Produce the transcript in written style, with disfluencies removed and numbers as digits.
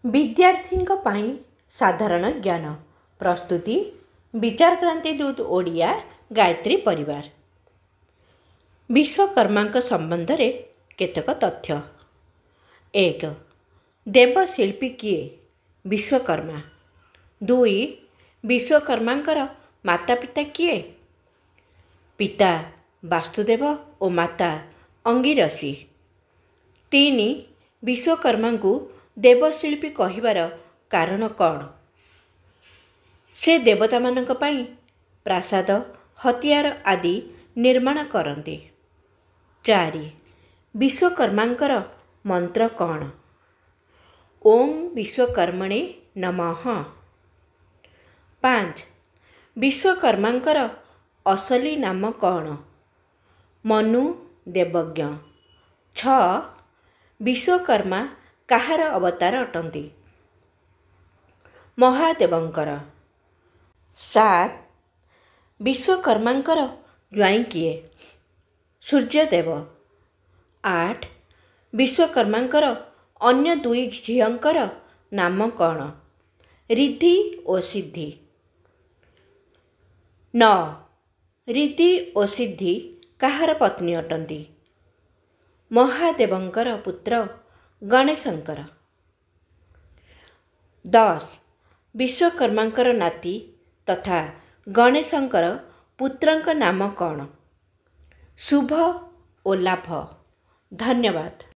विद्यार्थीଙ୍କ ପାଇଁ ସାଧାରଣ ଜ୍ଞାନ ପ୍ରସ୍ତୁତି ବିଚାରକ୍ରାନ୍ତି ଦୂତ ଓଡ଼ିଆ ଗାୟତ୍ରୀ ପରିବାର। ବିଶ୍ୱକର୍ମାଙ୍କ ସମ୍ବନ୍ଧରେ କେତେକ ତଥ୍ୟ। 1. ଦେବଶିଳ୍ପୀ କିଏ? ବିଶ୍ୱକର୍ମା। 2. ବିଶ୍ୱକର୍ମାଙ୍କର ମାତାପିତା କିଏ? ପିତା ବାସୁଦେବ ଓ ମାତା ଅଙ୍ଗିରସୀ। 3. ବିଶ୍ୱକର୍ମାଙ୍କୁ ଦେବଶିଳ୍ପୀ କହିବାର କାରଣ କ'ଣ? ସେ ଦେବତାମାନଙ୍କ ପାଇଁ ପ୍ରାସାଦ ହତିଆର ଆଦି ନିର୍ମାଣ କରନ୍ତି। 4. ବିଶ୍ୱକର୍ମାଙ୍କର ମନ୍ତ୍ର କ'ଣ? ଓଁ ବିଶ୍ୱକର୍ମଣେ ନମଃ। 5. ବିଶ୍ୱକର୍ମାଙ୍କର ଅସଲି ନାମ କ'ଣ? ମନୁ ଦେବଜ୍ଞ। 6. ବିଶ୍ୱକର୍ମା କାହାର ଅବତାର ଅଟନ୍ତି? ମହାଦେବଙ୍କର। 7. ବିଶ୍ୱକର୍ମାଙ୍କର ଜ୍ୱାଇଁ କିଏ? ସୂର୍ଯ୍ୟଦେବ। 8. ବିଶ୍ୱକର୍ମାଙ୍କର ଅନ୍ୟ ଦୁଇ ଝିଅଙ୍କର ନାମ କ'ଣ? ରିଦ୍ଧି ଓ ସିଦ୍ଧି। 9. ରିଦ୍ଧି ଓ ସିଦ୍ଧି କାହାର ପତ୍ନୀ ଅଟନ୍ତି? ମହାଦେବଙ୍କର ପୁତ୍ର ଗଣେଶଙ୍କର। 10. ବିଶ୍ୱକର୍ମାଙ୍କର ନାତି ତଥା ଗଣେଶଙ୍କର ପୁତ୍ରଙ୍କ ନାମ କ'ଣ? ଶୁଭ ଓ ଲାଭ। ଧନ୍ୟବାଦ।